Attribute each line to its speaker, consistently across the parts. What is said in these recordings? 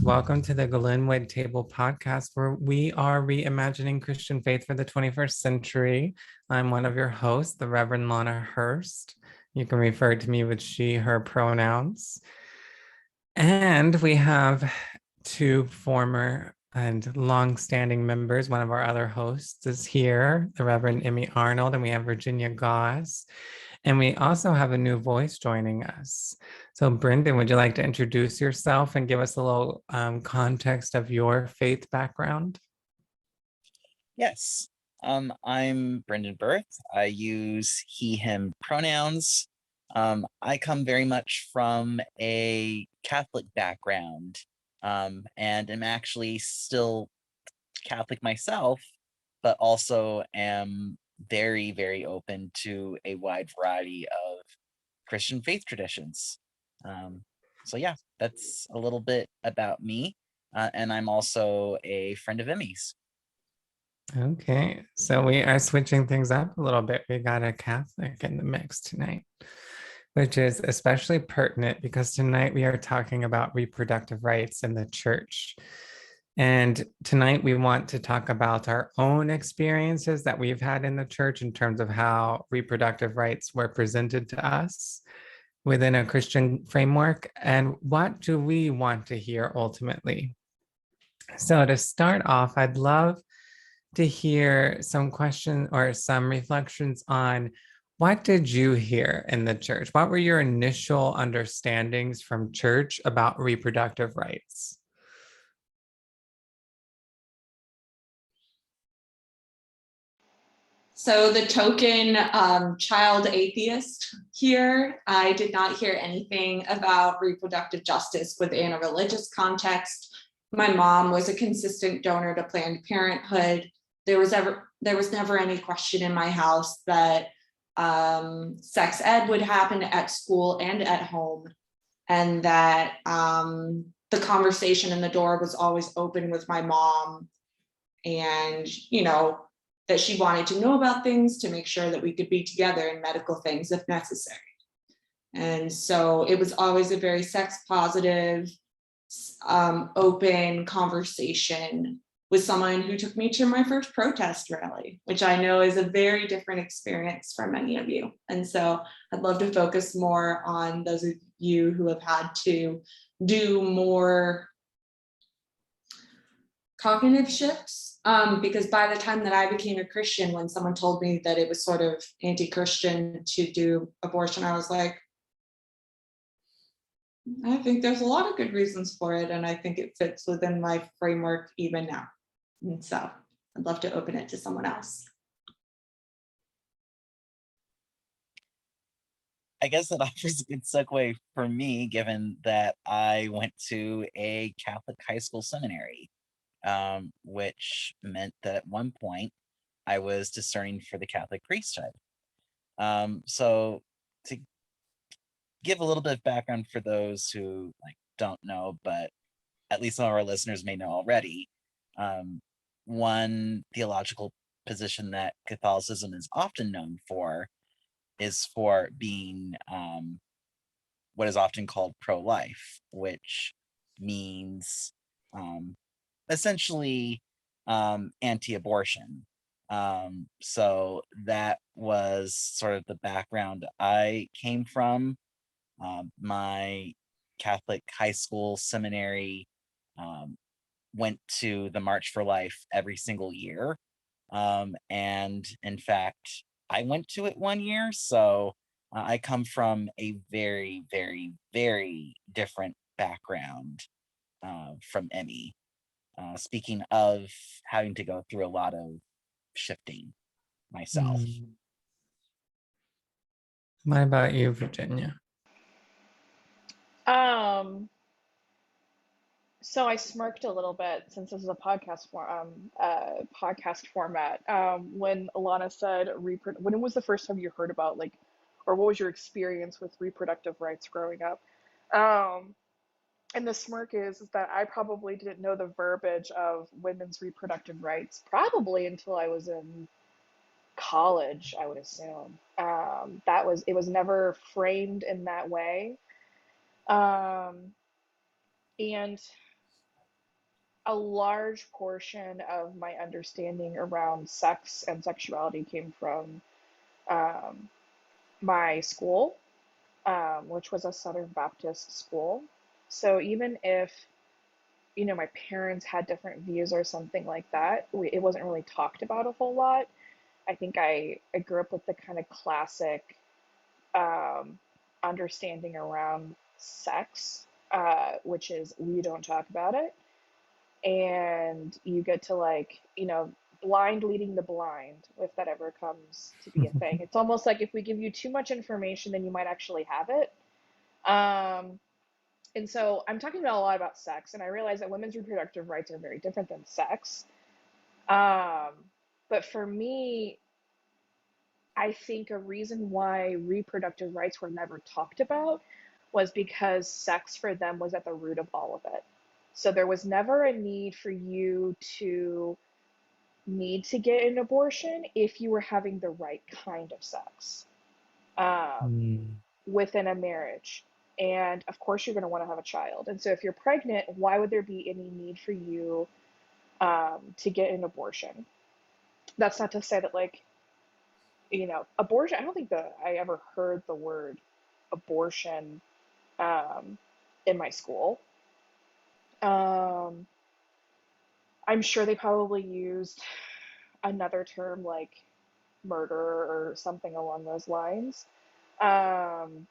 Speaker 1: Welcome to the Glenwood Table podcast, where we are reimagining Christian faith for the 21st century. I'm one of your hosts, the Reverend Lana Hurst. You can refer to me with she, her pronouns. And we have two former and long-standing members. One of our other hosts is here, the Reverend Emmie Arnold, and we have Virginia Goss. And we also have a new voice joining us. So, Brendan, would you like to introduce yourself and give us a little context of your faith background?
Speaker 2: Yes, I'm Brendan Berth. I use he, him pronouns. I come very much from a Catholic background, and am actually still Catholic myself, but also am very, very open to a wide variety of Christian faith traditions. So yeah, that's a little bit about me, and I'm also a friend of Emmy's.
Speaker 1: Okay, so we are switching things up a little bit. We got a Catholic in the mix tonight, which is especially pertinent because tonight we are talking about reproductive rights in the church. And tonight we want to talk about our own experiences that we've had in the church in terms of how reproductive rights were presented to us within a Christian framework, and what do we want to hear ultimately. So to start off, I'd love to hear some questions or some reflections on what did you hear in the church? What were your initial understandings from church about reproductive rights?
Speaker 3: So the token child atheist here, I did not hear anything about reproductive justice within a religious context. My mom was a consistent donor to Planned Parenthood. There was never any question in my house that sex ed would happen at school and at home, and that the conversation in the door was always open with my mom, and that she wanted to know about things to make sure that we could be together in medical things if necessary. And so it was always a very sex positive, open conversation with someone who took me to my first protest rally, which I know is a very different experience for many of you. And so I'd love to focus more on those of you who have had to do more cognitive shifts, because by the time that I became a Christian, when someone told me that it was sort of anti-Christian to do abortion, I was like, I think there's a lot of good reasons for it, and I think it fits within my framework even now. And so I'd love to open it to someone else.
Speaker 2: I guess that offers a good segue for me, given that I went to a Catholic high school seminary, which meant that at one point I was discerning for the Catholic priesthood. So to give a little bit of background for those who don't know, but at least some of our listeners may know already, one theological position that Catholicism is often known for is for being what is often called pro-life, which means essentially anti-abortion. So that was sort of the background I came from. My Catholic high school seminary went to the March for Life every single year. And in fact, I went to it one year. So I come from a very, very, very different background from Emmie. Speaking of having to go through a lot of shifting myself.
Speaker 1: What about you, Virginia?
Speaker 4: So I smirked a little bit since this is a podcast format. When Alana said when was the first time you heard about or what was your experience with reproductive rights growing up? And the smirk is that I probably didn't know the verbiage of women's reproductive rights probably until I was in college, I would assume. It was never framed in that way. And a large portion of my understanding around sex and sexuality came from um, my school, which was a Southern Baptist school. So even if, you know, my parents had different views or something like that, it wasn't really talked about a whole lot. I think I grew up with the kind of classic um, understanding around sex, which is you don't talk about it, and you get to, like, you know, blind leading the blind, if that ever comes to be a thing. It's almost like if we give you too much information, then you might actually have it. Um, and so I'm talking about a lot about sex, and I realize that women's reproductive rights are very different than sex. Um, but for me, I think a reason why reproductive rights were never talked about was because sex for them was at the root of all of it. So there was never a need for you to need to get an abortion if you were having the right kind of sex
Speaker 1: Mm.
Speaker 4: within a marriage. And of course, you're going to want to have a child. And so if you're pregnant, why would there be any need for you to get an abortion? That's not to say that, like, you know, abortion, I don't think that I ever heard the word abortion um, in my school. Um, I'm sure they probably used another term like murder or something along those lines. Um,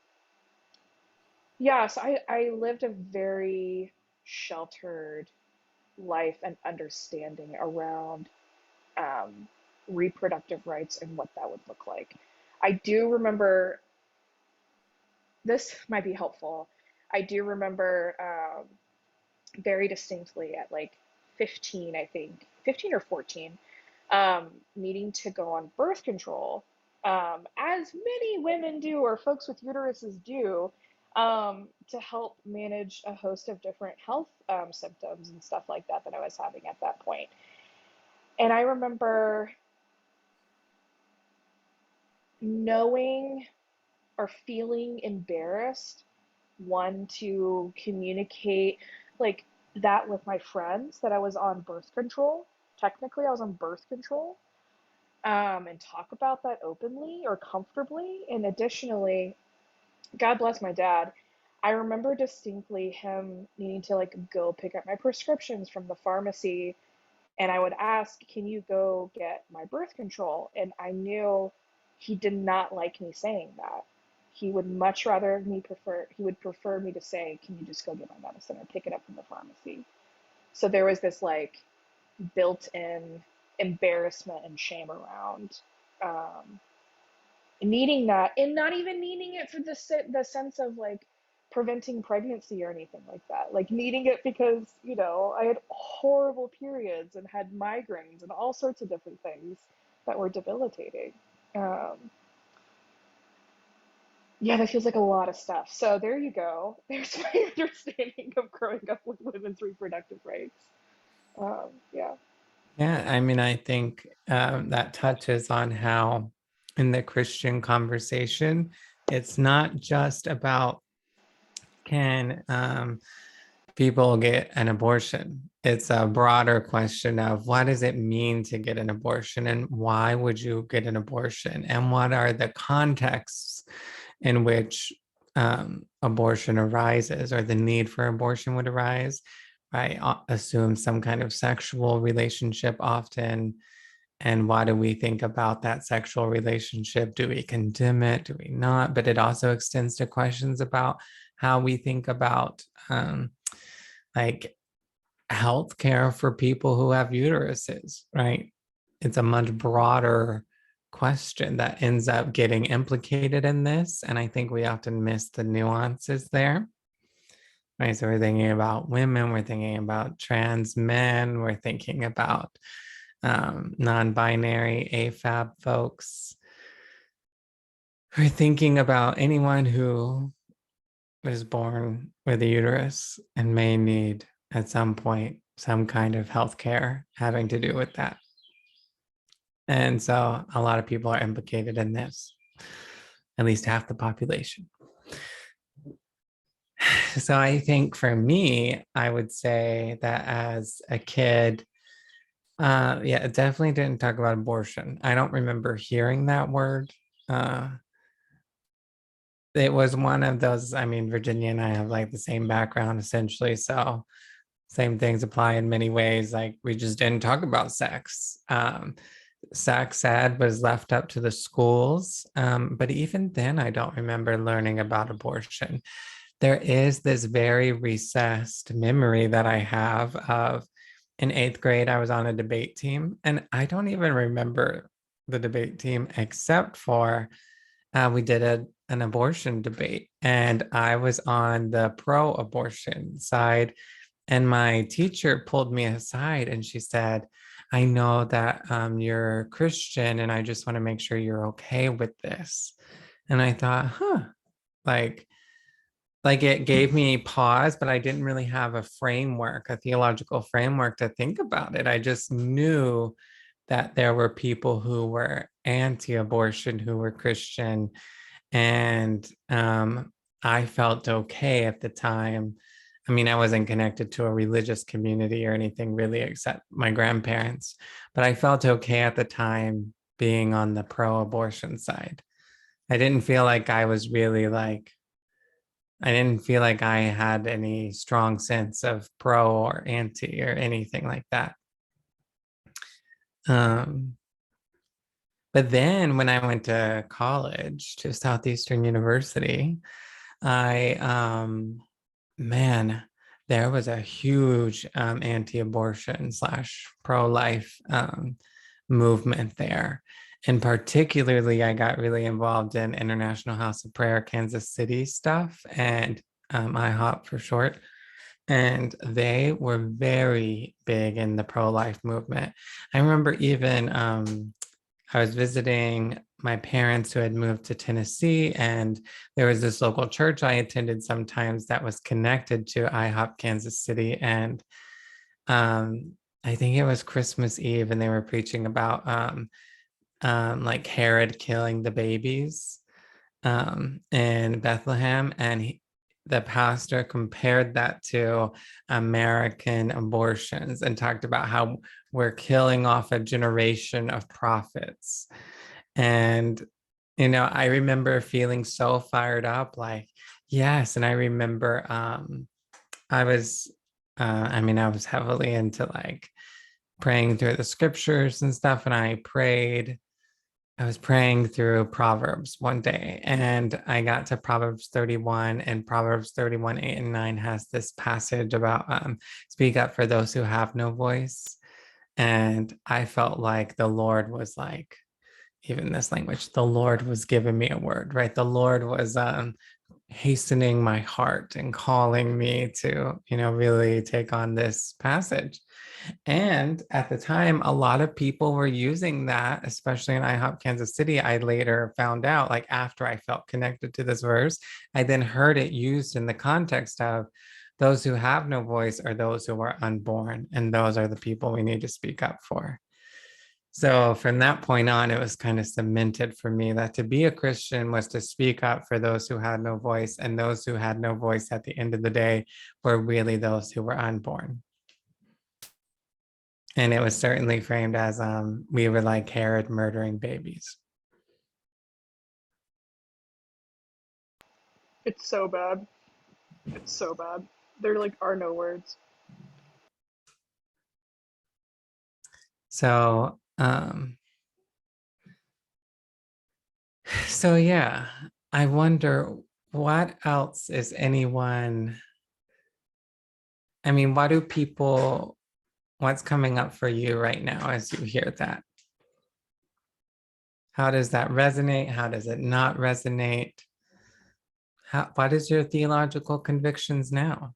Speaker 4: yeah, so I lived a very sheltered life and understanding around um, reproductive rights and what that would look like. I do remember, this might be helpful. I do remember very distinctly at like 15, I think, 15 or 14, needing to go on birth control, as many women do, or folks with uteruses do, to help manage a host of different health symptoms and stuff like that that I was having at that point. And I remember knowing or feeling embarrassed, one, to communicate like that with my friends, that I was on birth control. Technically, I was on birth control, and talk about that openly or comfortably. And additionally, God bless my dad, I remember distinctly him needing to like go pick up my prescriptions from the pharmacy, and I would ask, "Can you go get my birth control?" And I knew he did not like me saying that. He would much rather he would prefer me to say, "Can you just go get my medicine or pick it up from the pharmacy?" So there was this like built-in embarrassment and shame around um, needing that, and not even needing it for the sense of like preventing pregnancy or anything like that. Like needing it because, you know, I had horrible periods and had migraines and all sorts of different things that were debilitating. Um, yeah, that feels like a lot of stuff. So there you go. There's my understanding of growing up with women's reproductive rights. Yeah.
Speaker 1: Yeah, I mean, I think that touches on how in the Christian conversation, it's not just about can people get an abortion. It's a broader question of what does it mean to get an abortion and why would you get an abortion and what are the contexts in which abortion arises or the need for abortion would arise. I assume some kind of sexual relationship often. And why do we think about that sexual relationship? Do we condemn it? Do we not? But it also extends to questions about how we think about like healthcare for people who have uteruses, right? It's a much broader question that ends up getting implicated in this. And I think we often miss the nuances there. Right. So we're thinking about women, we're thinking about trans men, we're thinking about non-binary AFAB folks. We're thinking about anyone who was born with a uterus and may need at some point some kind of healthcare having to do with that. And so a lot of people are implicated in this, at least half the population. So I think for me, I would say that as a kid, yeah, it definitely didn't talk about abortion. I don't remember hearing that word. Uh, it was one of those, I mean, Virginia and I have like the same background essentially. So same things apply in many ways. Like we just didn't talk about sex. Sex ed was left up to the schools. But even then, I don't remember learning about abortion. There is this very recessed memory that I have of in eighth grade, I was on a debate team, and I don't even remember the debate team except for we did an abortion debate, and I was on the pro abortion side. And my teacher pulled me aside and she said, I know that you're Christian, and I just want to make sure you're okay with this. And I thought, like, like it gave me pause, but I didn't really have a framework, a theological framework to think about it. I just knew that there were people who were anti-abortion, who were Christian, and I felt okay at the time. I mean, I wasn't connected to a religious community or anything really, except my grandparents, but I felt okay at the time being on the pro-abortion side. I didn't feel like I was really like I didn't feel like I had any strong sense of pro or anti or anything like that. Um, but then when I went to college, to Southeastern University, I, man, there was a huge anti-abortion slash pro-life movement there. And particularly, I got really involved in International House of Prayer, Kansas City stuff, and IHOP for short. And they were very big in the pro-life movement. I remember even I was visiting my parents who had moved to Tennessee, and there was this local church I attended sometimes that was connected to IHOP Kansas City. And I think it was Christmas Eve, and they were preaching about like Herod killing the babies in Bethlehem. And the pastor compared that to American abortions and talked about how we're killing off a generation of prophets. And, you know, I remember feeling so fired up, like, yes. And I remember I was, I mean, I was heavily into like praying through the scriptures and stuff. And I was praying through Proverbs one day, and I got to Proverbs 31, and Proverbs 31, 8 and 9 has this passage about speak up for those who have no voice. And I felt like the Lord was like, even this language, the Lord was giving me a word, right? The Lord was hastening my heart and calling me to, you know, really take on this passage. And at the time, a lot of people were using that, especially in IHOP Kansas City. I later found out, like after I felt connected to this verse, I then heard it used in the context of those who have no voice are those who are unborn, and those are the people we need to speak up for. So from that point on, it was kind of cemented for me that to be a Christian was to speak up for those who had no voice, and those who had no voice at the end of the day were really those who were unborn. And it was certainly framed as we were like Herod murdering babies.
Speaker 4: It's so bad. It's so bad. There like are no words.
Speaker 1: So so yeah, I wonder what else is anyone, I mean, what do people, what's coming up for you right now as you hear that? How does that resonate? How does it not resonate? What is your theological convictions now?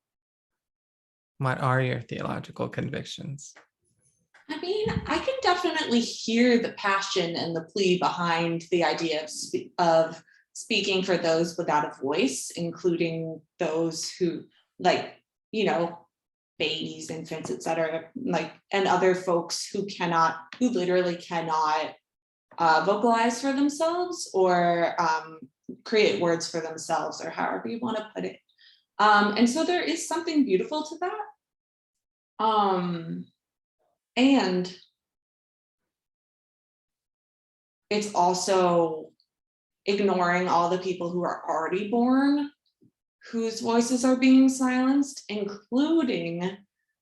Speaker 1: What are your theological convictions?
Speaker 3: I mean, I can definitely hear the passion and the plea behind the idea of speaking for those without a voice, including those who, like, you know, babies, infants, etc., like, and other folks who literally cannot vocalize for themselves or create words for themselves, or however you want to put it. And so there is something beautiful to that. And it's also ignoring all the people who are already born, whose voices are being silenced, including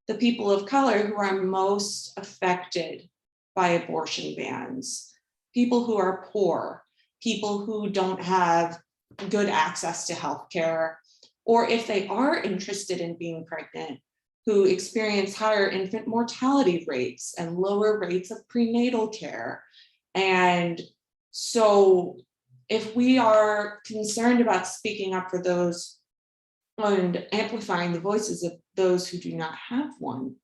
Speaker 3: the people of color who are most affected by abortion bans, people who are poor, people who don't have good access to healthcare, or if they are interested in being pregnant, who experience higher infant mortality rates and lower rates of prenatal care. And so if we are concerned about speaking up for those and amplifying the voices of those who do not have one,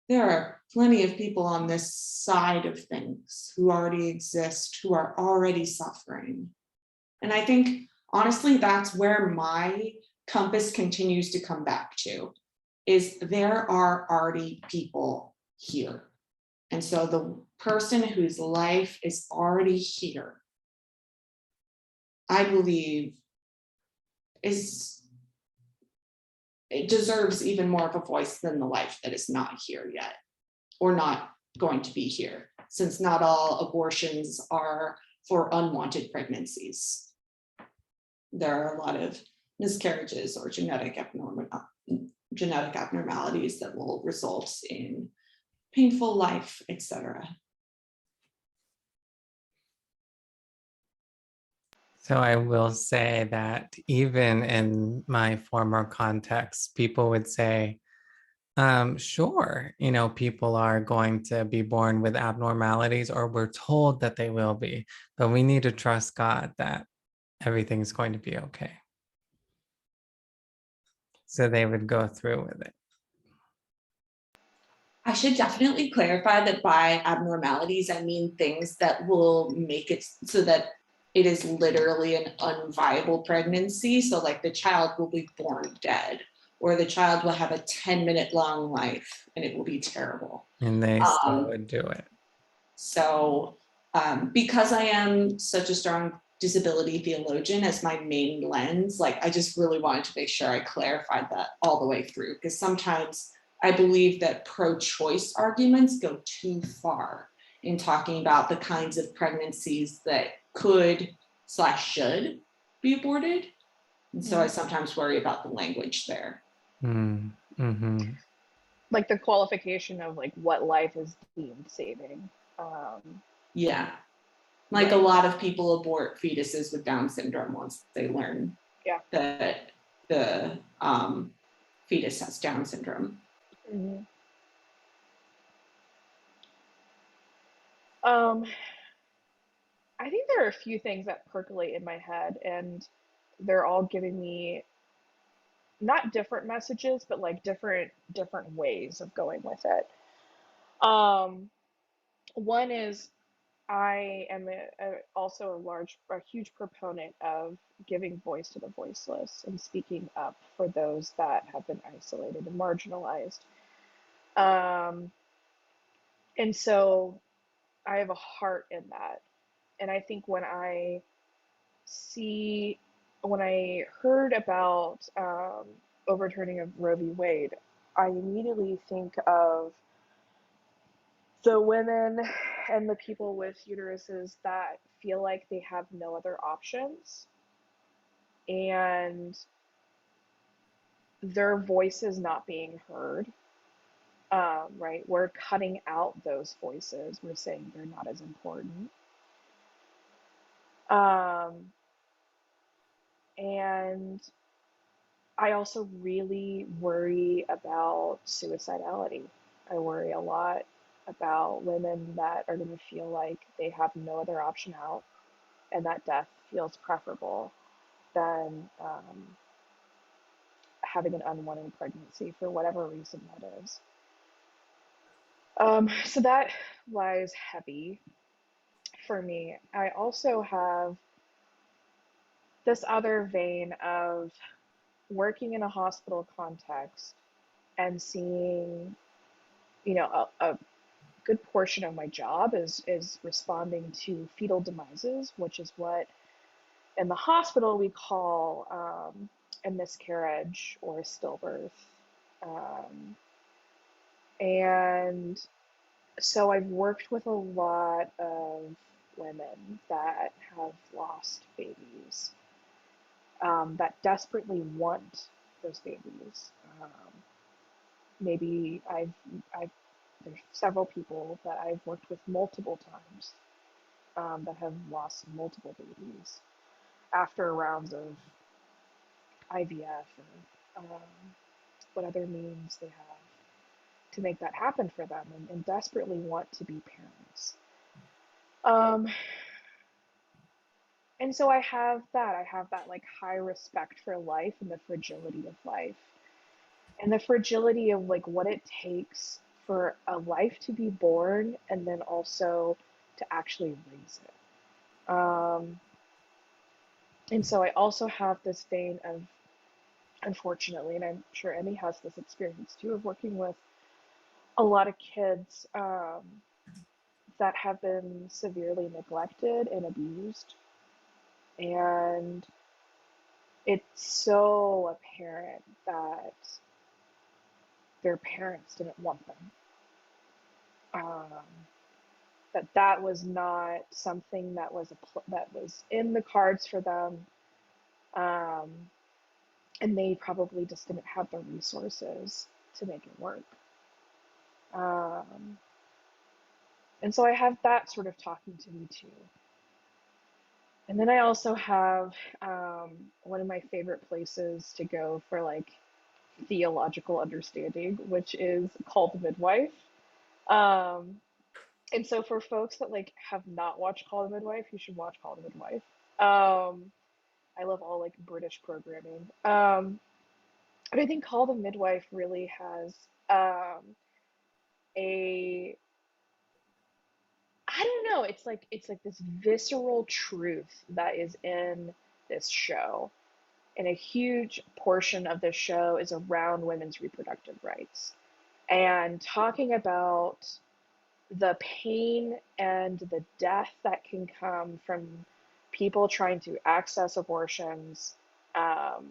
Speaker 3: there are plenty of people on this side of things who already exist, who are already suffering. And I think, honestly, that's where my compass continues to come back to, is there are already people here. And so the person whose life is already here, I believe, it deserves even more of a voice than the life that is not here yet, or not going to be here, since not all abortions are for unwanted pregnancies. There are a lot of miscarriages or genetic abnormalities that will result in painful life, etc.
Speaker 1: So I will say that even in my former context, people would say, sure, people are going to be born with abnormalities, or we're told that they will be, but we need to trust God that everything's going to be okay. So they would go through with it.
Speaker 3: I should definitely clarify that by abnormalities, I mean things that will make it so that it is literally an unviable pregnancy. So like the child will be born dead, or the child will have a 10-minute long life and it will be terrible.
Speaker 1: And they still would do it.
Speaker 3: So because I am such a strong disability theologian as my main lens, like I just really wanted to make sure I clarified that all the way through, because sometimes I believe that pro-choice arguments go too far in talking about the kinds of pregnancies that could/should be aborted. And so I sometimes worry about the language there.
Speaker 1: Mm-hmm.
Speaker 4: Like the qualification of like what life is deemed saving.
Speaker 3: Yeah. Like
Speaker 4: right.
Speaker 3: A lot of people abort fetuses with Down syndrome once they learn that the fetus has Down syndrome.
Speaker 4: Mm-hmm. I think there are a few things that percolate in my head, and they're all giving me not different messages, but like different ways of going with it. One is I am also a huge proponent of giving voice to the voiceless and speaking up for those that have been isolated and marginalized. And so I have a heart in that. And I think when I heard about overturning of Roe v. Wade, I immediately think of the women and the people with uteruses that feel like they have no other options, and their voices not being heard. Right? We're cutting out those voices. We're saying they're not as important. And I also really worry about suicidality. I worry a lot about women that are going to feel like they have no other option out, and that death feels preferable than having an unwanted pregnancy for whatever reason that is. So that lies heavy for me. I also have this other vein of working in a hospital context and seeing, a good portion of my job is responding to fetal demises, which is what in the hospital we call a miscarriage or a stillbirth. And so I've worked with a lot of women that have lost babies, that desperately want those babies. Maybe there's several people that I've worked with multiple times, that have lost multiple babies after rounds of IVF or what other means they have to make that happen for them, and desperately want to be parents. Um, and so I have that like high respect for life and the fragility of life, and the fragility of like what it takes for a life to be born and then also to actually raise it. And so I also have this vein of, unfortunately, and I'm sure Emmy has this experience too, of working with a lot of kids, that have been severely neglected and abused. And it's so apparent that their parents didn't want them. That was not something that was in the cards for them, and they probably just didn't have the resources to make it work. And so I have that sort of talking to me too. And then I also have, one of my favorite places to go for like theological understanding, which is called the Midwife. Um, and so for folks that like have not watched Call the Midwife, you should watch Call the Midwife. I love all like British programming. But I think Call the Midwife really has, a I don't know, it's like this visceral truth that is in this show. And a huge portion of the show is around women's reproductive rights and talking about the pain and the death that can come from people trying to access abortions, um,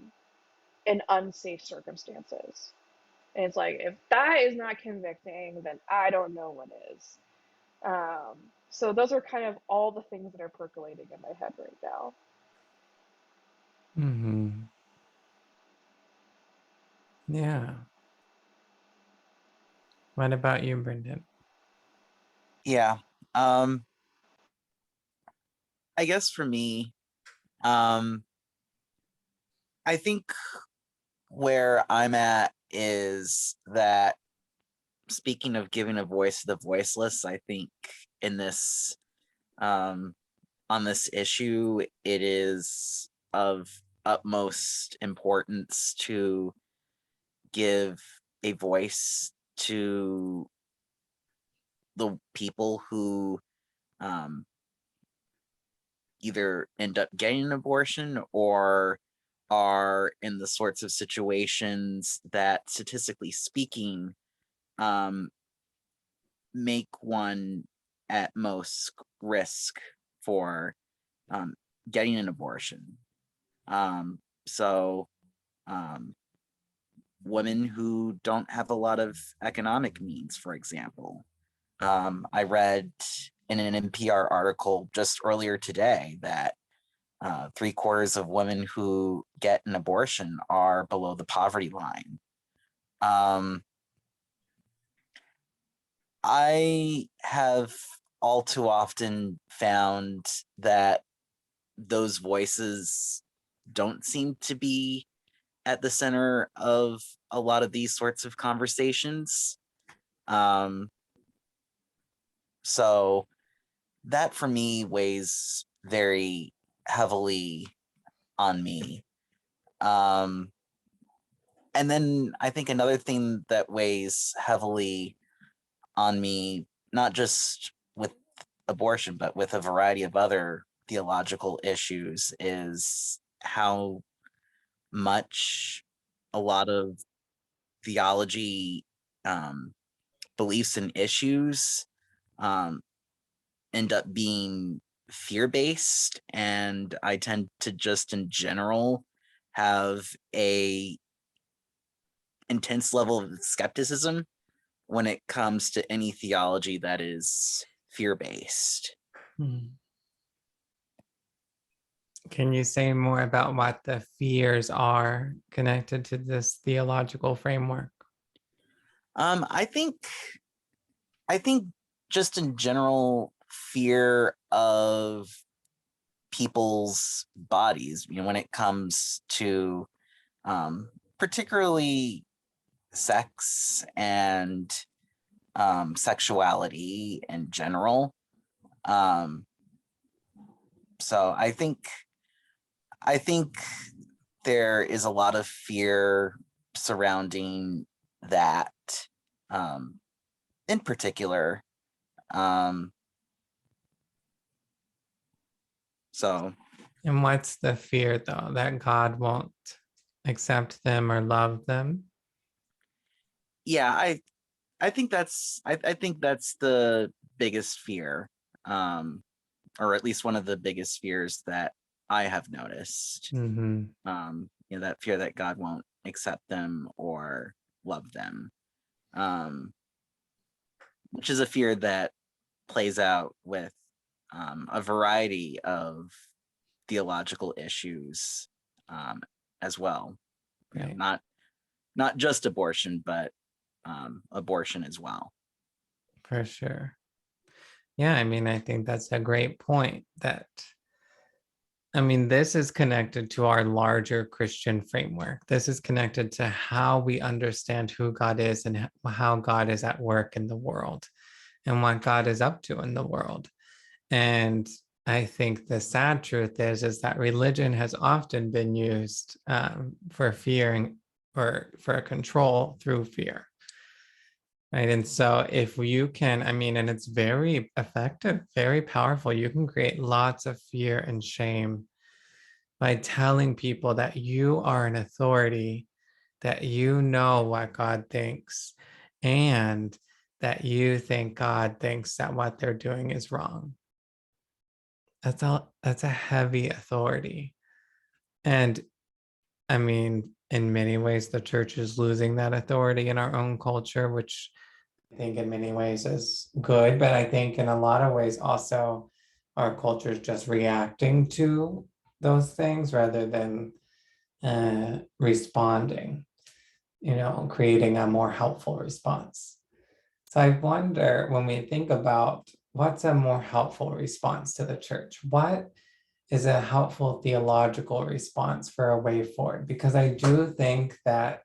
Speaker 4: in unsafe circumstances. And it's like, if that is not convicting, then I don't know what is. Um, so those are kind of all the things that are percolating in my head right now.
Speaker 1: Mm-hmm. Yeah. What about you, Brendan?
Speaker 2: Yeah. Um, I guess for me, um, I think where I'm at is that, speaking of giving a voice to the voiceless, I think in this, um, on this issue, it is of utmost importance to give a voice to the people who, um, either end up getting an abortion or are in the sorts of situations that, statistically speaking, um, make one at most risk for, um, getting an abortion. So um, women who don't have a lot of economic means, for example. I read in an NPR article just earlier today that 3/4 of women who get an abortion are below the poverty line. Um, I have all too often found that those voices don't seem to be at the center of a lot of these sorts of conversations. Um, so that for me weighs very heavily on me. Um, and then I think another thing that weighs heavily on me, not just with abortion, but with a variety of other theological issues, is how much a lot of theology, um, beliefs and issues, um, end up being fear based. And I tend to just in general have a intense level of skepticism when it comes to any theology that is fear-based.
Speaker 1: Can you say more about what the fears are connected to this theological framework?
Speaker 2: I think just in general, fear of people's bodies, when it comes to particularly sex and sexuality in general. So I think there is a lot of fear surrounding that, in particular. So.
Speaker 1: And what's the fear, though, that God won't accept them or love them?
Speaker 2: Yeah, I think that's the biggest fear, or at least one of the biggest fears that I have noticed.
Speaker 1: Mm-hmm.
Speaker 2: That fear that God won't accept them or love them, which is a fear that plays out with a variety of theological issues as well.
Speaker 1: Right.
Speaker 2: Not just abortion, but abortion as well.
Speaker 1: For sure. Yeah, I mean, I think that's a great point this is connected to our larger Christian framework. This is connected to how we understand who God is and how God is at work in the world and what God is up to in the world. And I think the sad truth is that religion has often been used for fearing or for control through fear. Right. And so if you can, and it's very effective, very powerful. You can create lots of fear and shame by telling people that you are an authority, that you know what God thinks, and that you think God thinks that what they're doing is wrong. That's a heavy authority. And in many ways, the church is losing that authority in our own culture, which I think in many ways is good, but I think in a lot of ways also our culture is just reacting to those things rather than responding, creating a more helpful response. So I wonder, when we think about what's a more helpful response to the church, what is a helpful theological response for a way forward? Because I do think that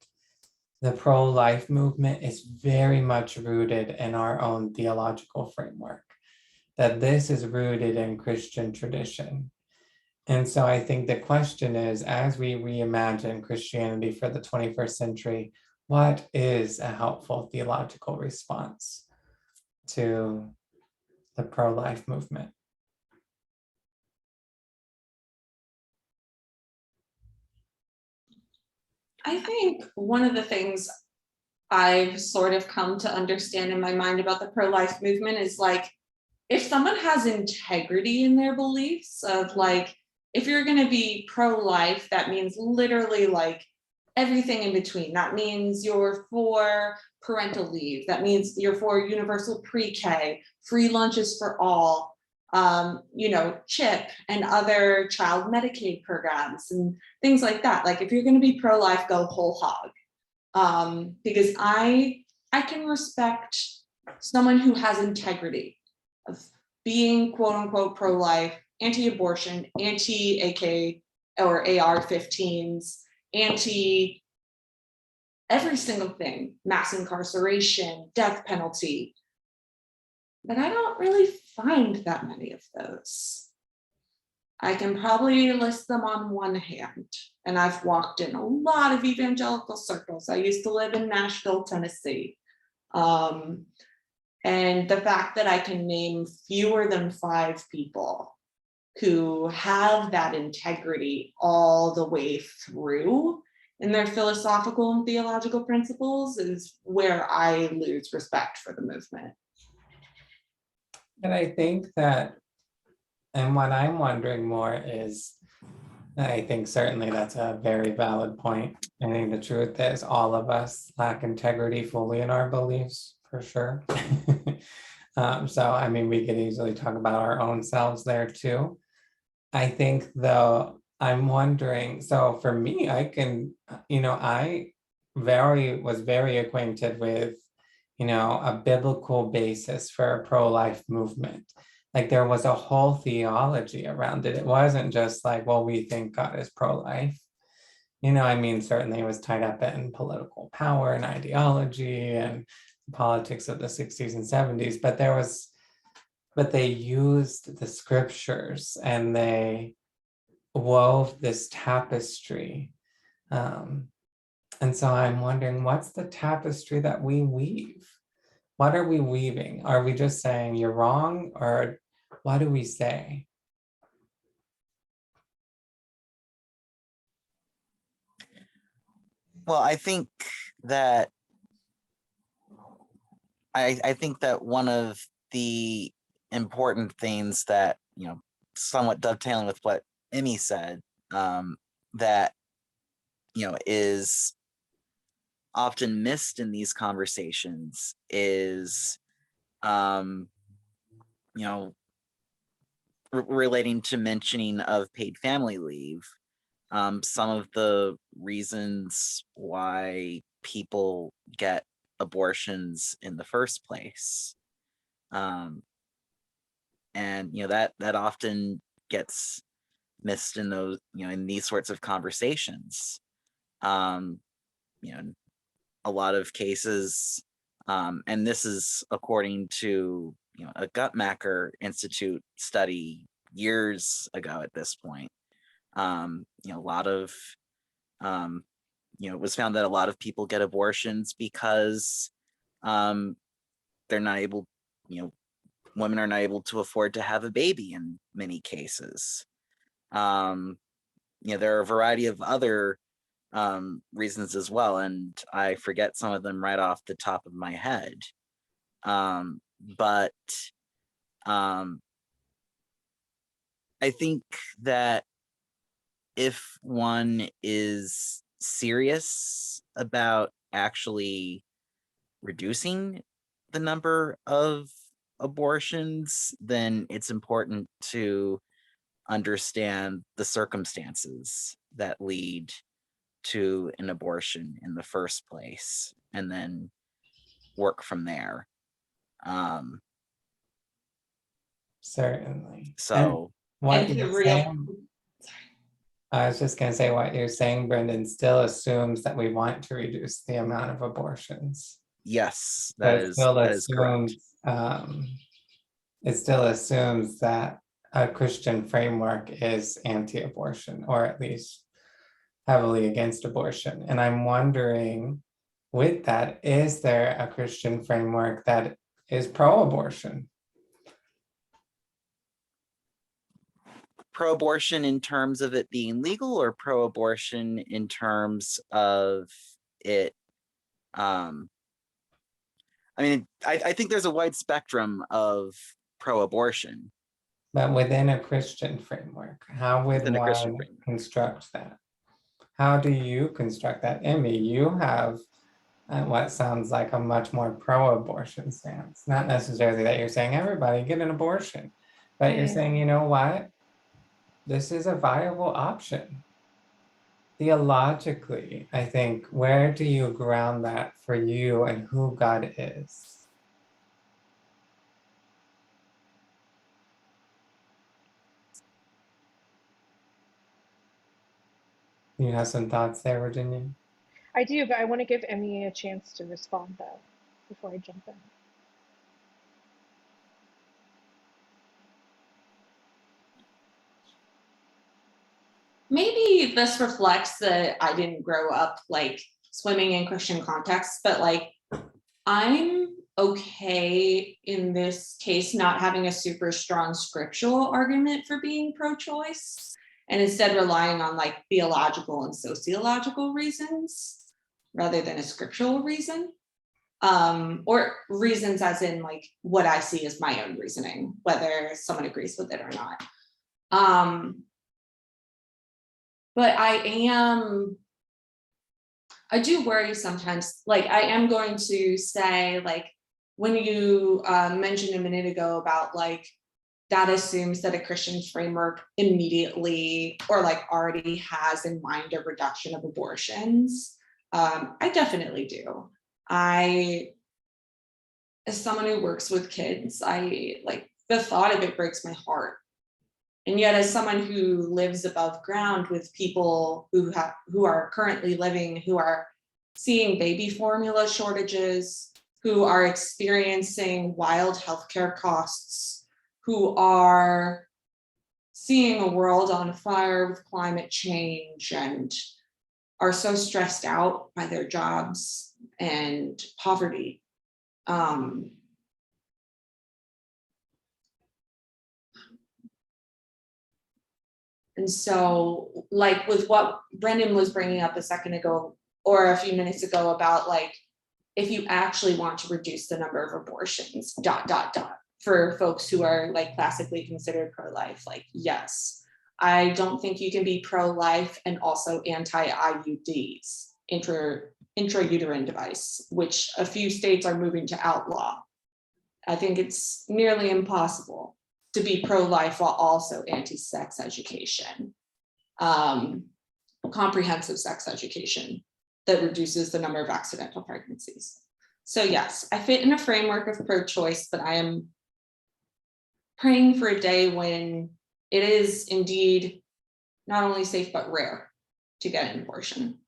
Speaker 1: the pro-life movement is very much rooted in our own theological framework, that this is rooted in Christian tradition. And so I think the question is, as we reimagine Christianity for the 21st century, what is a helpful theological response to the pro-life movement?
Speaker 3: I think one of the things I've sort of come to understand in my mind about the pro-life movement is if someone has integrity in their beliefs of if you're going to be pro-life, that means literally everything in between. That means you're for parental leave. That means you're for universal pre-K, free lunches for all, CHIP and other child Medicaid programs and things like that. If you're going to be pro-life, go whole hog. Because I can respect someone who has integrity of being quote unquote pro-life, anti-abortion, anti-AK or AR-15s, anti every single thing, mass incarceration, death penalty. But I don't really find that many of those. I can probably list them on one hand. And I've walked in a lot of evangelical circles. I used to live in Nashville, Tennessee. And the fact that I can name fewer than 5 people who have that integrity all the way through in their philosophical and theological principles is where I lose respect for the movement.
Speaker 1: And I think that, and what I'm wondering more is, I think certainly that's a very valid point. I think the truth is all of us lack integrity fully in our beliefs, for sure. So, I mean, we could easily talk about our own selves there too. I think though, I'm wondering, so for me, I can, I was very acquainted with, a biblical basis for a pro-life movement. Like there was a whole theology around it. It wasn't just like, well, we think God is pro-life. I mean, certainly it was tied up in political power and ideology and politics of the 60s and 70s, but they used the scriptures and they wove this tapestry. And so I'm wondering, what's the tapestry that we weave? What are we weaving? Are we just saying you're wrong, or what do we say?
Speaker 2: Well, I think that I think that one of the important things that, somewhat dovetailing with what Emmie said, that, is often missed in these conversations is, relating to mentioning of paid family leave. Some of the reasons why people get abortions in the first place. And that often gets missed in those, in these sorts of conversations. In a lot of cases, and this is according to a Guttmacher Institute study years ago at this point. A lot of it was found that a lot of people get abortions because they're not able, women are not able to afford to have a baby in many cases. There are a variety of other reasons as well, and I forget some of them right off the top of my head. But I think that if one is serious about actually reducing the number of abortions, then it's important to understand the circumstances that lead to an abortion in the first place, and then work from there.
Speaker 1: Certainly.
Speaker 2: So
Speaker 1: what
Speaker 3: And
Speaker 1: you're
Speaker 3: the real,
Speaker 1: saying, I was just going to say, what you're saying, Brendan, still assumes that we want to reduce the amount of abortions.
Speaker 2: yes,
Speaker 1: But
Speaker 2: that is correct.
Speaker 1: It still assumes that a Christian framework is anti-abortion, or at least heavily against abortion. And I'm wondering, with that, is there a Christian framework that is pro-abortion?
Speaker 2: Pro-abortion in terms of it being legal, or pro-abortion in terms of it? I mean, I think there's a wide spectrum of pro-abortion.
Speaker 1: But within a Christian framework, how would
Speaker 2: Within a Christian
Speaker 1: one
Speaker 2: framework.
Speaker 1: construct that? How do you construct that? Emmie, you have what sounds like a much more pro-abortion stance. Not necessarily that you're saying everybody get an abortion, but you're saying, you know what? This is a viable option. Theologically, I think, where do you ground that for you and who God is? You have some thoughts there, Virginia?
Speaker 4: I do, but I want to give Emmy a chance to respond though before I jump in.
Speaker 3: maybe this reflects that I didn't grow up like swimming in Christian contexts, but like I'm okay in this case not having a super strong scriptural argument for being pro-choice, and instead relying on like theological and sociological reasons rather than a scriptural reason, or reasons as in like what I see as my own reasoning, whether someone agrees with it or not. but I do worry sometimes. Like, I am going to say, like, when you mentioned a minute ago about like, that assumes that a Christian framework immediately or like already has in mind a reduction of abortions. I definitely do. As someone who works with kids, I like the thought of it breaks my heart. And yet, as someone who lives above ground with people who are currently living, who are seeing baby formula shortages, who are experiencing wild healthcare costs, who are seeing a world on fire with climate change and are so stressed out by their jobs and poverty. And so, like with what Brendan was bringing up a second ago or a few minutes ago about like, if you actually want to reduce the number of abortions, for folks who are like classically considered pro-life, like, yes, I don't think you can be pro-life and also anti-IUDs, intrauterine device, which a few states are moving to outlaw. I think it's nearly impossible to be pro-life while also anti-sex education, comprehensive sex education that reduces the number of accidental pregnancies. So yes, I fit in a framework of pro-choice, but I am praying for a day when it is indeed not only safe, but rare to get an abortion.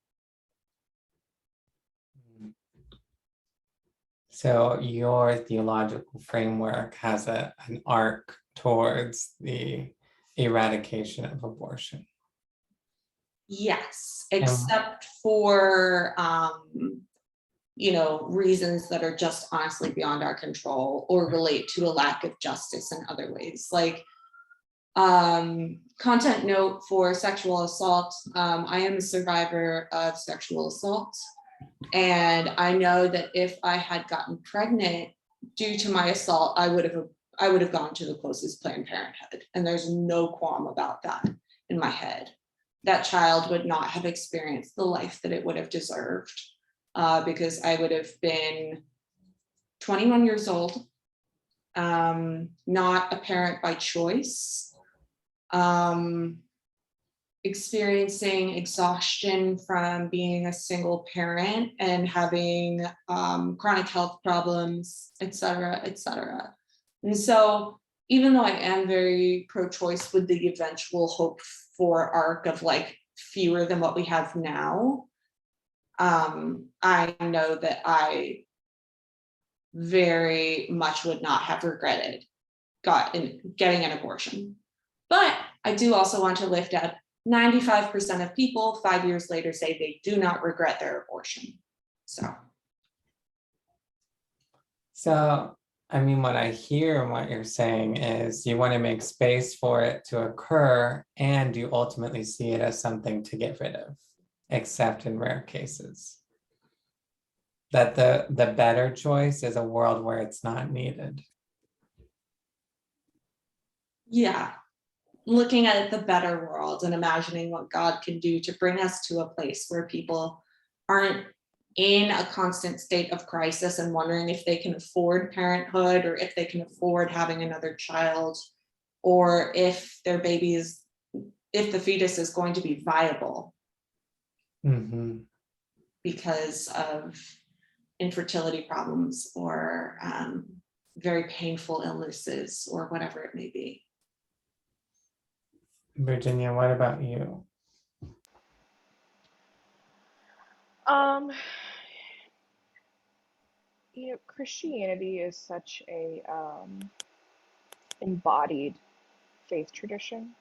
Speaker 1: So your theological framework has an arc towards the eradication of abortion.
Speaker 3: Yes, except for reasons that are just honestly beyond our control or relate to a lack of justice in other ways. Like content note for sexual assault. I am a survivor of sexual assault. And I know that if I had gotten pregnant due to my assault, I would have gone to the closest Planned Parenthood. And there's no qualm about that in my head. That child would not have experienced the life that it would have deserved, because I would have been 21 years old, not a parent by choice, experiencing exhaustion from being a single parent and having chronic health problems, et cetera, et cetera. And so even though I am very pro-choice with the eventual hope for arc of like fewer than what we have now, I know that I very much would not have regretted getting an abortion. But I do also want to lift up 95% of people 5 years later say they do not regret their abortion.
Speaker 1: So, I mean, what I hear and what you're saying is you want to make space for it to occur, and you ultimately see it as something to get rid of, except in rare cases. That the better choice is a world where it's not needed.
Speaker 3: Yeah, looking at the better world and imagining what God can do to bring us to a place where people aren't in a constant state of crisis and wondering if they can afford parenthood or if they can afford having another child, or if their babies, if the fetus is going to be viable because of infertility problems or very painful illnesses or whatever it may be.
Speaker 1: Virginia, what about you?
Speaker 4: Christianity is such a embodied faith tradition.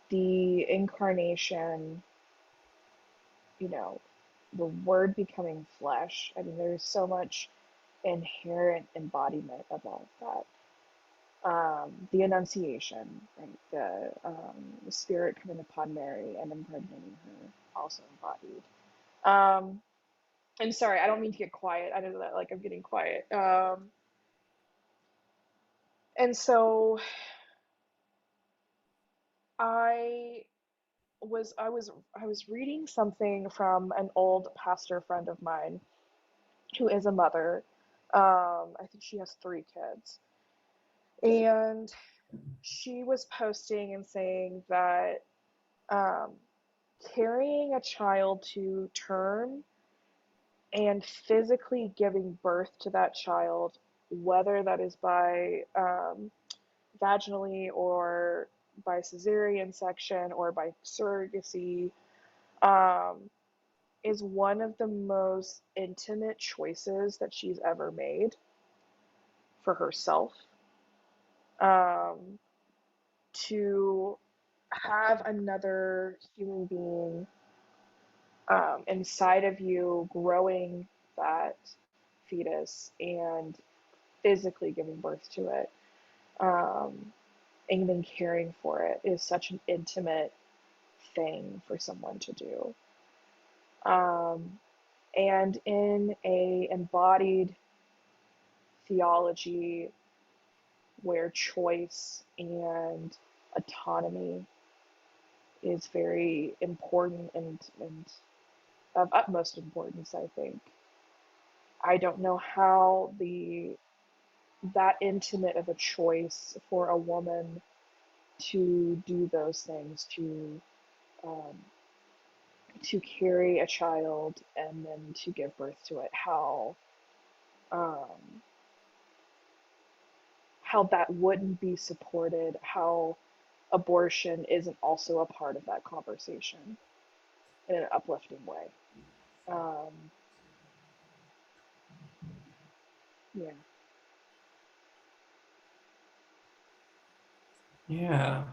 Speaker 4: The incarnation, the word becoming flesh. I mean, there's so much inherent embodiment about that. The Annunciation, right? The Spirit coming upon Mary and impregnating her, also embodied. And sorry, I don't mean to get quiet. I know that like I'm getting quiet. And so I I was reading something from an old pastor friend of mine who is a mother. I think she has 3 kids, and she was posting and saying that um, carrying a child to term and physically giving birth to that child, whether that is by vaginally or by cesarean section or by surrogacy, um, is one of the most intimate choices that she's ever made for herself. Um, to have another human being inside of you growing that fetus and physically giving birth to it, um, and then caring for it is such an intimate thing for someone to do. Um, and in a embodied theology where choice and autonomy is very important and of utmost importance, I think. I don't know how that intimate of a choice for a woman to do those things, um, to carry a child and then to give birth to it, um, how that wouldn't be supported, how abortion isn't also a part of that conversation in an uplifting way. Um, yeah.
Speaker 1: Yeah.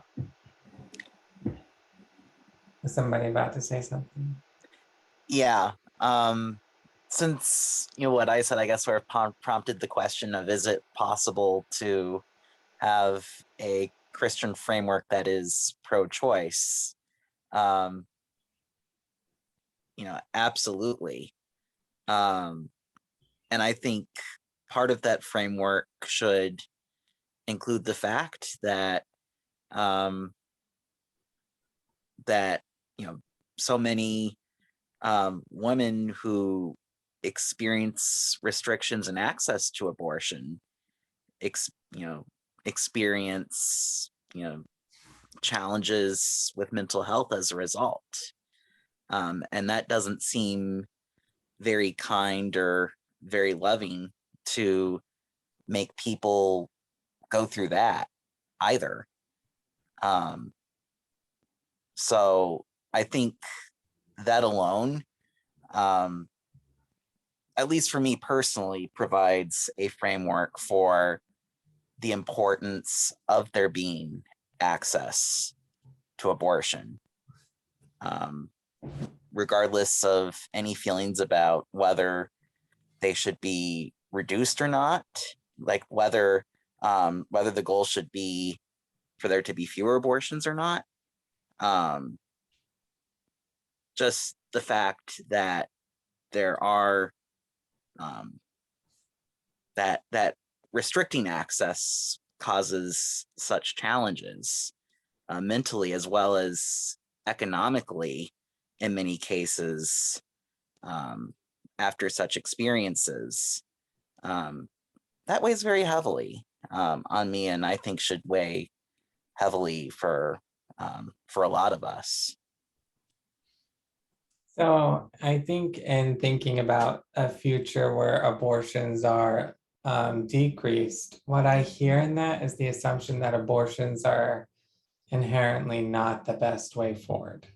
Speaker 1: Is somebody about to say something?
Speaker 2: Yeah. Since what I said, I guess sort of prompted the question of, is it possible to have a Christian framework that is pro-choice? Absolutely. And I think part of that framework should include the fact that that so many women who experience restrictions and access to abortion experience challenges with mental health as a result, and that doesn't seem very kind or very loving to make people go through that either. So I think that alone, at least for me personally, provides a framework for the importance of there being access to abortion, regardless of any feelings about whether they should be reduced or not, like whether the goal should be for there to be fewer abortions or not. Just the fact that there are that restricting access causes such challenges, mentally as well as economically in many cases, after such experiences, that weighs very heavily on me, and I think should weigh heavily for a lot of us.
Speaker 1: So I think in thinking about a future where abortions are decreased, what I hear in that is the assumption that abortions are inherently not the best way forward,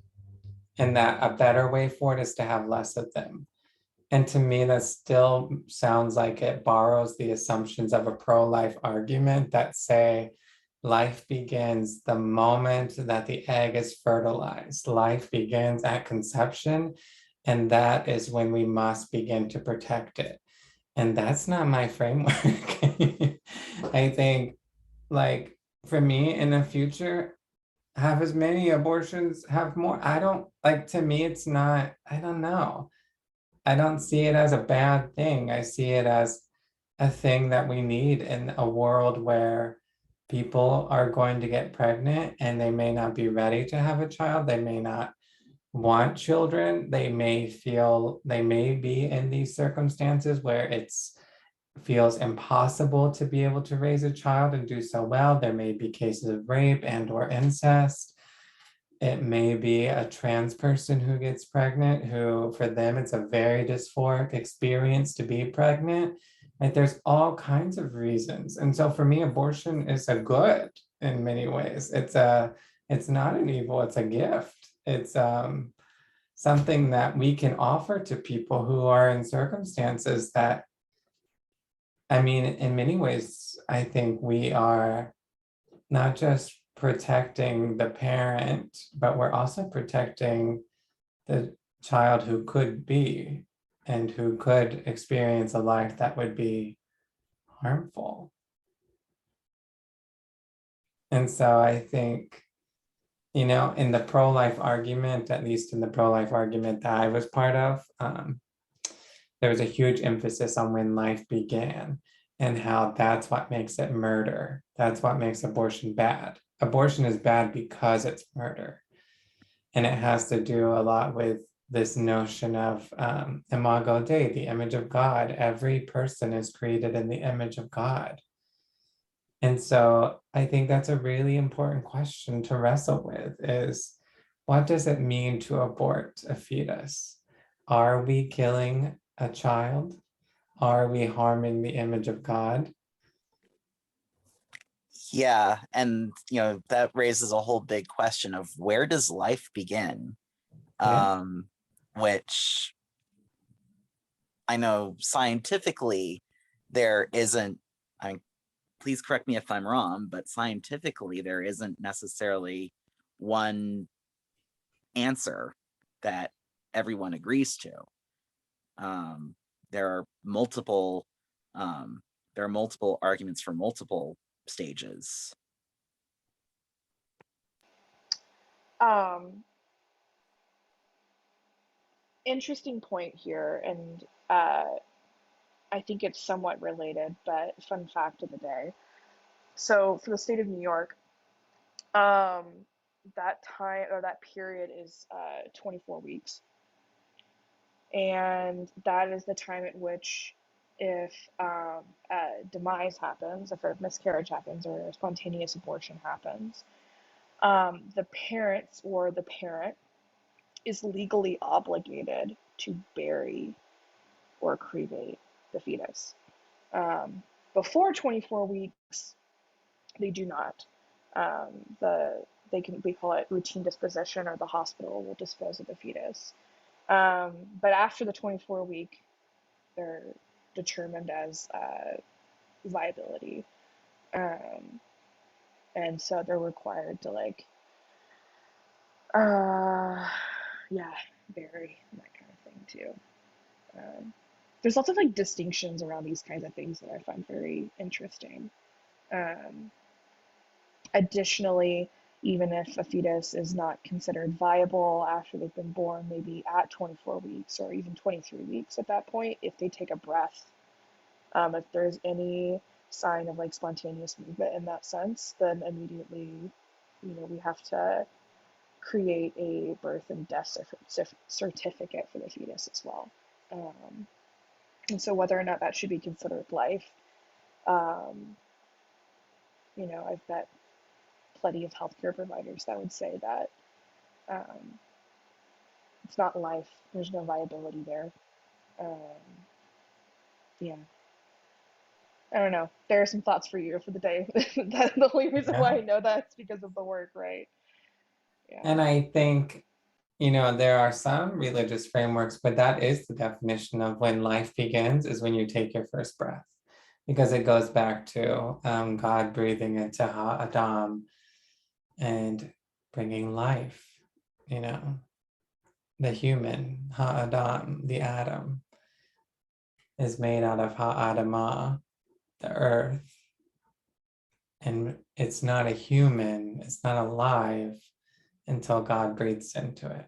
Speaker 1: and that a better way forward is to have less of them. And to me, that still sounds like it borrows the assumptions of a pro-life argument that say life begins the moment that the egg is fertilized. Life begins at conception, and that is when we must begin to protect it. And that's not my framework. I think, like, for me in the future, have as many abortions, have more. I don't, like, to me, it's not, I don't know. I don't see it as a bad thing. I see it as a thing that we need in a world where people are going to get pregnant and they may not be ready to have a child. They may not want children. They may be in these circumstances where it's feels impossible to be able to raise a child and do so well. There may be cases of rape and or incest. It may be a trans person who gets pregnant, who for them it's a very dysphoric experience to be pregnant. Like there's all kinds of reasons. And so for me, abortion is a good in many ways. It's not an evil, it's a gift. It's something that we can offer to people who are in circumstances that, I mean, in many ways, I think we are not just protecting the parent, but we're also protecting the child who could be and who could experience a life that would be harmful. And so I think, you know, in the pro-life argument, at least in the pro-life argument that I was part of, there was a huge emphasis on when life began and how that's what makes it murder. That's what makes abortion bad. Abortion is bad because it's murder. And it has to do a lot with this notion of imago Dei, the image of God. Every person is created in the image of God. And so I think that's a really important question to wrestle with is, what does it mean to abort a fetus? Are we killing a child? Are we harming the image of God?
Speaker 2: Yeah, and that raises a whole big question of where does life begin?
Speaker 1: Yeah.
Speaker 2: Which I know scientifically there isn't, I mean, please correct me if I'm wrong, but scientifically there isn't necessarily one answer that everyone agrees to. There are multiple arguments for multiple stages.
Speaker 4: Interesting point here, and I think it's somewhat related, but fun fact of the day. So for the state of New York, that time or that period is 24 weeks. And that is the time at which if a demise happens, if a miscarriage happens or a spontaneous abortion happens, the parents or the parent is legally obligated to bury or cremate the fetus. Before 24 weeks, they do not. We call it routine disposition, or the hospital will dispose of the fetus. But after the 24 week, they're determined as viability. And so they're required to bury and that kind of thing too. There's lots of distinctions around these kinds of things that I find very interesting. Additionally, even if a fetus is not considered viable after they've been born, maybe at 24 weeks or even 23 weeks at that point, if they take a breath, if there's any sign of spontaneous movement in that sense, then immediately, we have to create a birth and death certificate for the fetus as well. And so whether or not that should be considered life, I've bet plenty of healthcare providers that would say that it's not life. There's no viability there. Yeah. I don't know. There are some thoughts for you for the day. The only reason why I know that is because of the work, right? Yeah.
Speaker 1: And I think, there are some religious frameworks, but that is the definition of when life begins, is when you take your first breath, because it goes back to God breathing into Adam and bringing life, the human, Adam, the Adam, is made out of Adamah, the earth. And it's not a human, it's not alive until God breathes into it.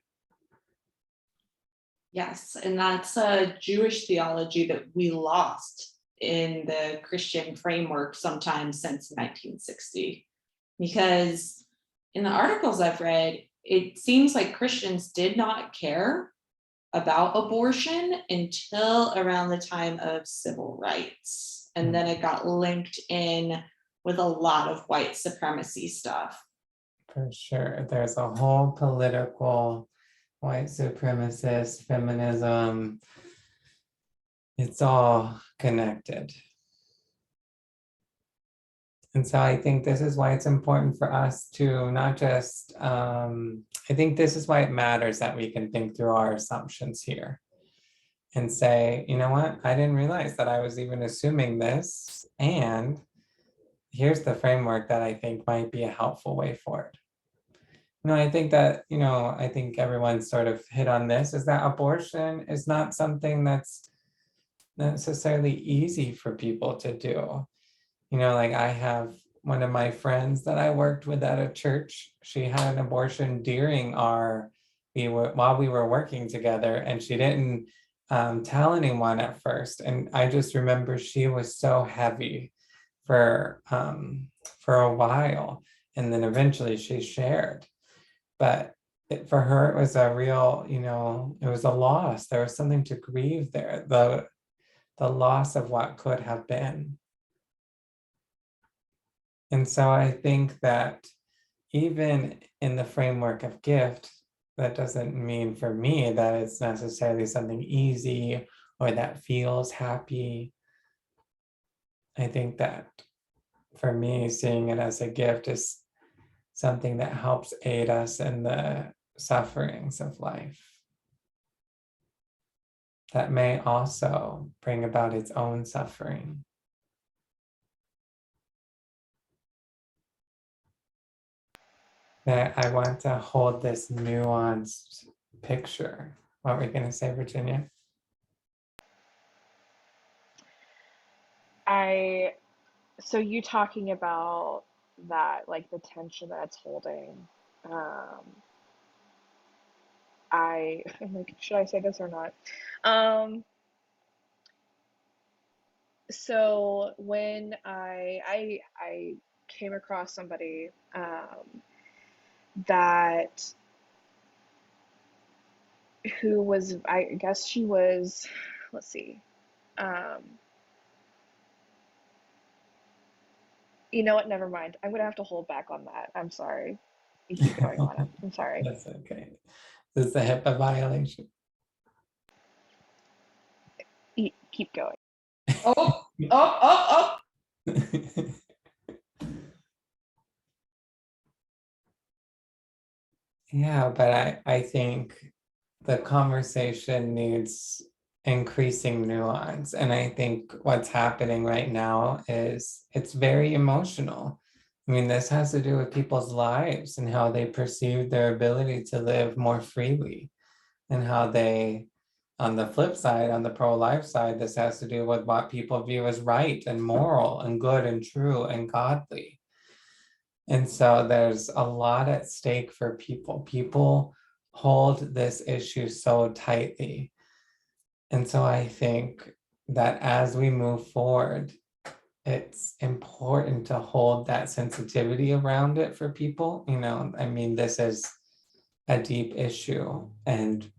Speaker 3: Yes, and that's a Jewish theology that we lost in the Christian framework sometime since 1960. Because in the articles I've read, it seems like Christians did not care about abortion until around the time of civil rights. And then it got linked in with a lot of white supremacy stuff.
Speaker 1: For sure. There's a whole political white supremacist feminism. It's all connected. And so I think this is why it's important for us to not just, I think this is why it matters that we can think through our assumptions here and say, you know what, I didn't realize that I was even assuming this. And here's the framework that I think might be a helpful way forward. I think that, I think everyone sort of hit on this, is that abortion is not something that's necessarily easy for people to do. Like I have one of my friends that I worked with at a church, she had an abortion during while we were working together, and she didn't tell anyone at first. And I just remember she was so heavy for a while, and then eventually she shared. But for her, it was a real, it was a loss. There was something to grieve there, the loss of what could have been. And so I think that even in the framework of gift, that doesn't mean for me that it's necessarily something easy or that feels happy. I think that for me, seeing it as a gift is something that helps aid us in the sufferings of life. That may also bring about its own suffering. That I want to hold this nuanced picture. What were you going to say, Virginia?
Speaker 4: So you talking about that, like the tension that it's holding. I'm like, should I say this or not? So when I came across somebody that who was, I guess she was, let's see, you know what? Never mind. I'm gonna have to hold back on that. I'm sorry. You keep going on it. I'm sorry.
Speaker 1: That's okay. This is a HIPAA violation.
Speaker 4: Keep going.
Speaker 3: Oh.
Speaker 1: Yeah, but I think the conversation needs increasing nuance. And I think what's happening right now is it's very emotional. I mean, this has to do with people's lives and how they perceive their ability to live more freely, and how they, on the flip side, on the pro-life side, this has to do with what people view as right and moral and good and true and godly. And so there's a lot at stake for people. People hold this issue so tightly. And so I think that as we move forward, it's important to hold that sensitivity around it for people. I mean, this is a deep issue. And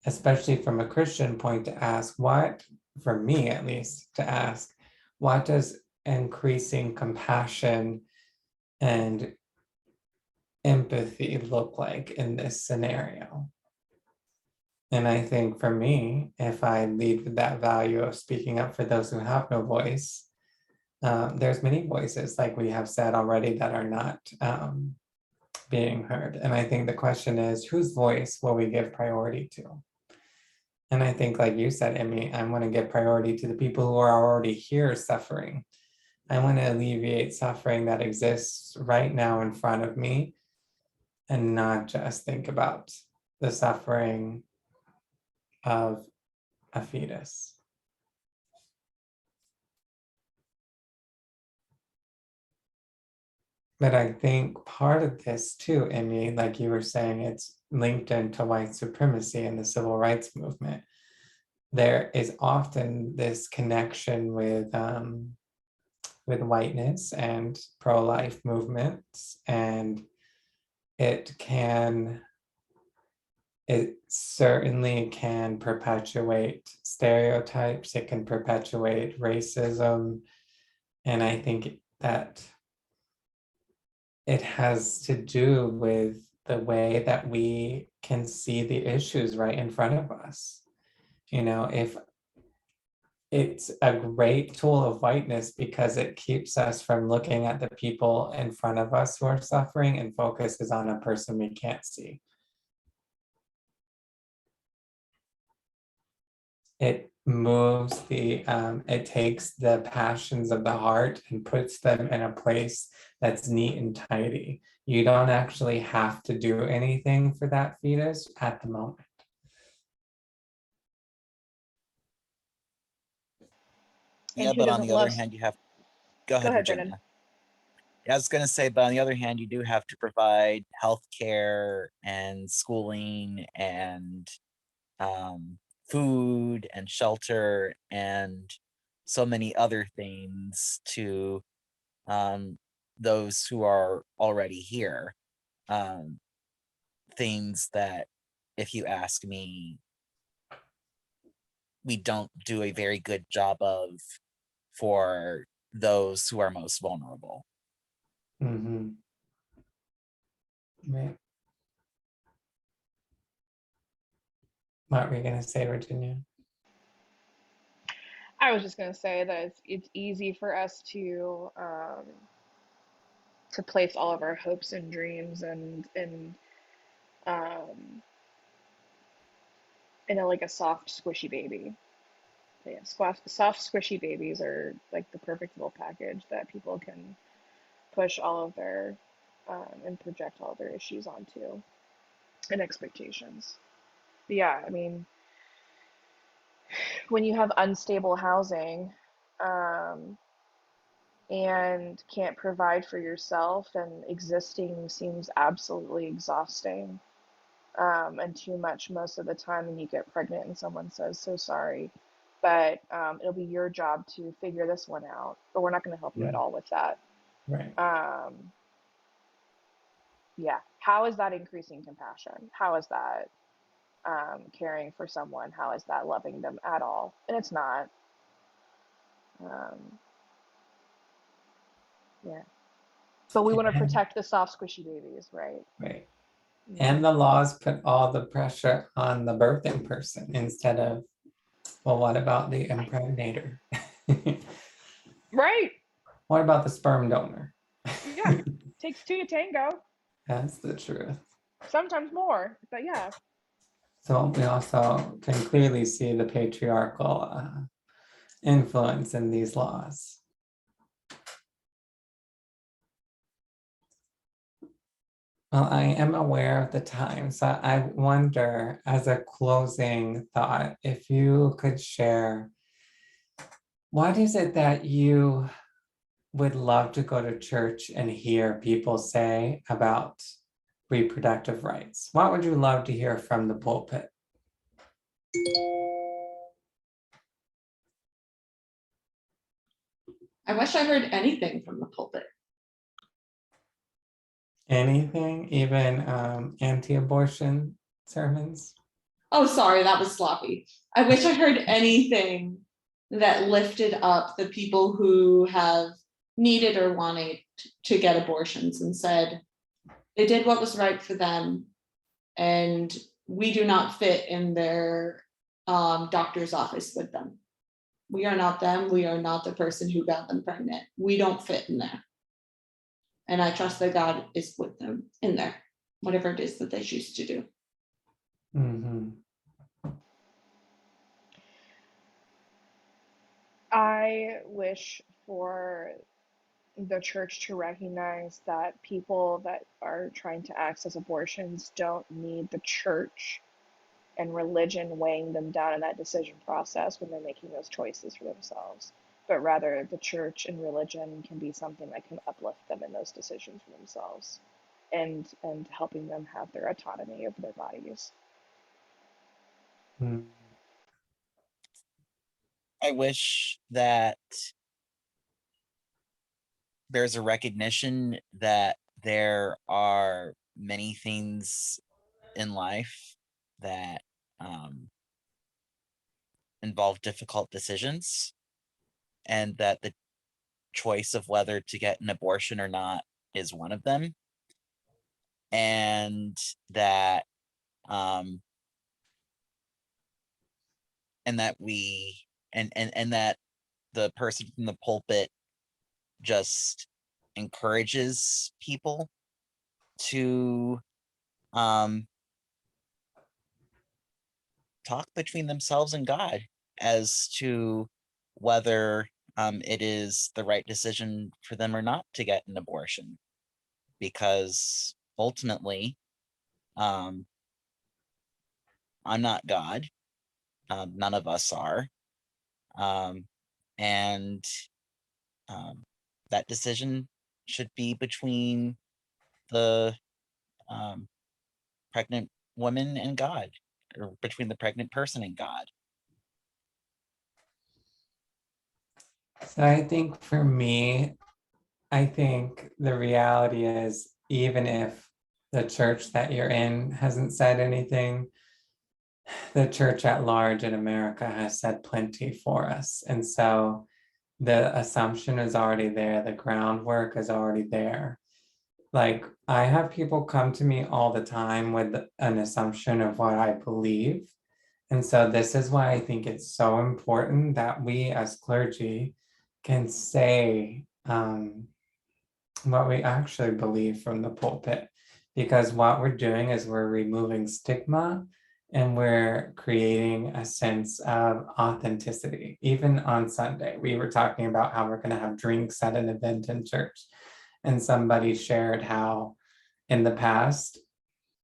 Speaker 1: especially from a Christian point, to ask what, for me at least, to ask, what does increasing compassion and empathy look like in this scenario? And I think for me, if I lead with that value of speaking up for those who have no voice, there's many voices, like we have said already, that are not being heard. And I think the question is, whose voice will we give priority to? And I think, like you said, Emmie, I want to give priority to the people who are already here suffering. I want to alleviate suffering that exists right now in front of me, and not just think about the suffering of a fetus. But I think part of this too, Emmie, like you were saying, it's linked into white supremacy and the civil rights movement. there is often this connection with whiteness and pro-life movements, and it certainly can perpetuate stereotypes, it can perpetuate racism, and I think that it has to do with the way that we can see the issues right in front of us. You know, if it's a great tool of whiteness because it keeps us from looking at the people in front of us who are suffering and focuses on a person we can't see. It moves it takes the passions of the heart and puts them in a place that's neat and tidy. You don't actually have to do anything for that fetus at the moment.
Speaker 2: Yeah,
Speaker 4: And who
Speaker 2: but on
Speaker 4: doesn't
Speaker 2: the other
Speaker 4: love?
Speaker 2: hand, you have, go
Speaker 4: Go
Speaker 2: ahead,
Speaker 4: ahead, Brennan.
Speaker 2: Virginia. I was going to say, but on the other hand, you do have to provide health care and schooling and food and shelter and so many other things to those who are already here. Things that, if you ask me, we don't do a very good job of for those who are most vulnerable.
Speaker 1: Mm-hmm. Right. What were you going to say, Virginia?
Speaker 4: I was just going to say that it's easy for us to place all of our hopes and dreams um, in like a soft, squishy baby. But yeah, soft, squishy babies are like the perfect little package that people can push all of their and project all their issues onto and expectations. But yeah, I mean, when you have unstable housing, um, and can't provide for yourself, and existing seems absolutely exhausting, and too much most of the time, and you get pregnant and someone says, so sorry, but it'll be your job to figure this one out, but we're not going to help you at all with that.
Speaker 1: Right.
Speaker 4: um, yeah, how is that increasing compassion? How is that caring for someone? How is that loving them at all? And it's not. um, yeah, but we want to
Speaker 1: And,
Speaker 4: protect the soft squishy babies, right?
Speaker 1: right.
Speaker 4: Yeah.
Speaker 1: And the laws put all the pressure on the birthing person instead of, well, what about the impregnator?
Speaker 4: Right.
Speaker 1: What about the sperm donor?
Speaker 4: Yeah, takes two to tango,
Speaker 1: That's the truth.
Speaker 4: sometimes more, but yeah.
Speaker 1: So we also can clearly see the patriarchal influence in these laws. Well, I am aware of the time, so I wonder, as a closing thought, if you could share, what is it that you would love to go to church and hear people say about reproductive rights? What would you love to hear from the pulpit?
Speaker 3: I wish I heard anything from the pulpit.
Speaker 1: Anything, even anti-abortion sermons?
Speaker 3: Oh, sorry, that was sloppy. I wish I heard anything that lifted up the people who have needed or wanted to get abortions and said they did what was right for them, and we do not fit in their doctor's office with them. We are not them. We are not the person who got them pregnant. We don't fit in there. And I trust that God is with them in there, whatever it is that they choose to do.
Speaker 1: Mm-hmm.
Speaker 4: I wish for the church to recognize that people that are trying to access abortions don't need the church and religion weighing them down in that decision process when they're making those choices for themselves, but rather the church and religion can be something that can uplift them in those decisions for themselves, and helping them have their autonomy over their bodies.
Speaker 1: Mm.
Speaker 2: I wish that there's a recognition that there are many things in life that involve difficult decisions, and that the choice of whether to get an abortion or not is one of them, and that um, and that we and that the person from the pulpit just encourages people to um, talk between themselves and God as to whether it is the right decision for them or not to get an abortion, because ultimately, um, I'm not God. None of us are, um, and um, that decision should be between the um, pregnant woman and God, or between the pregnant person and God.
Speaker 1: So I think for me, I think the reality is, even if the church that you're in hasn't said anything, the church at large in America has said plenty for us. And so the assumption is already there, the groundwork is already there. Like, I have people come to me all the time with an assumption of what I believe. And so this is why I think it's so important that we as clergy can say what we actually believe from the pulpit, because what we're doing is we're removing stigma and we're creating a sense of authenticity. Even on Sunday, we were talking about how we're going to have drinks at an event in church, and somebody shared how in the past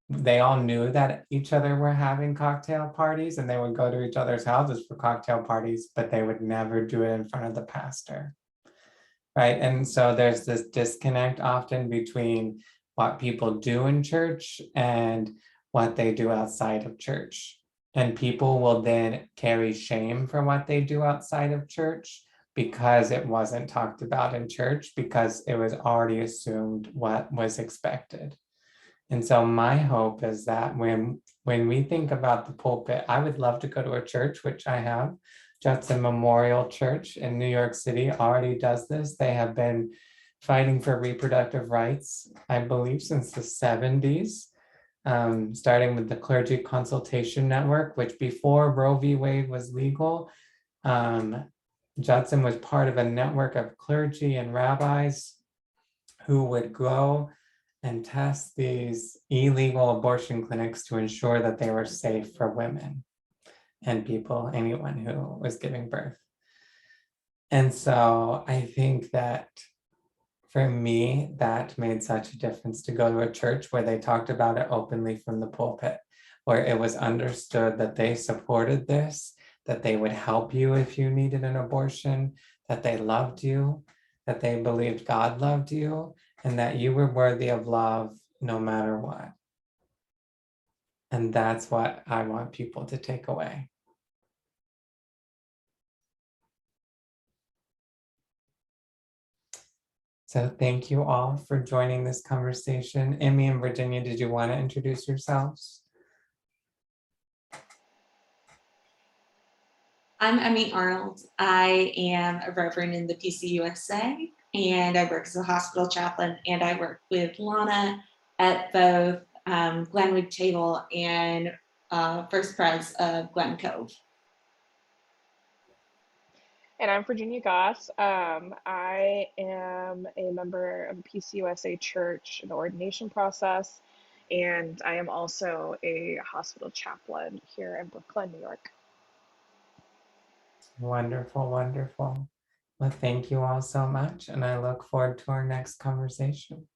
Speaker 1: they all knew that each other were having cocktail parties and they would go to each other's houses for cocktail parties, but they would never do it in front of the pastor. Right. And so there's this disconnect often between what people do in church and what they do outside of church. And people will then carry shame for what they do outside of church because it wasn't talked about in church, because it was already assumed what was expected. And so my hope is that when we think about the pulpit, I would love to go to a church, which I have. Judson Memorial Church in New York City already does this. They have been fighting for reproductive rights, I believe, since the 70s, starting with the Clergy Consultation Network, which before Roe v. Wade was legal, Judson was part of a network of clergy and rabbis who would go and test these illegal abortion clinics to ensure that they were safe for women and people, anyone who was giving birth. And so I think that for me, that made such a difference to go to a church where they talked about it openly from the pulpit, where it was understood that they supported this, that they would help you if you needed an abortion, that they loved you, that they believed God loved you, and that you were worthy of love no matter what. And that's what I want people to take away. So thank you all for joining this conversation. Emmie and Virginia, did you want to introduce yourselves?
Speaker 3: I'm Emmie Arnold. I am a reverend in the PCUSA, and I work as a hospital chaplain, and I work with Lana at both Glenwood Table and First Pres of Glen Cove.
Speaker 4: And I'm Virginia Goss. I am a member of the PCUSA Church in the ordination process, and I am also a hospital chaplain here in Brooklyn, New York.
Speaker 1: Wonderful, wonderful. Well, thank you all so much, and I look forward to our next conversation.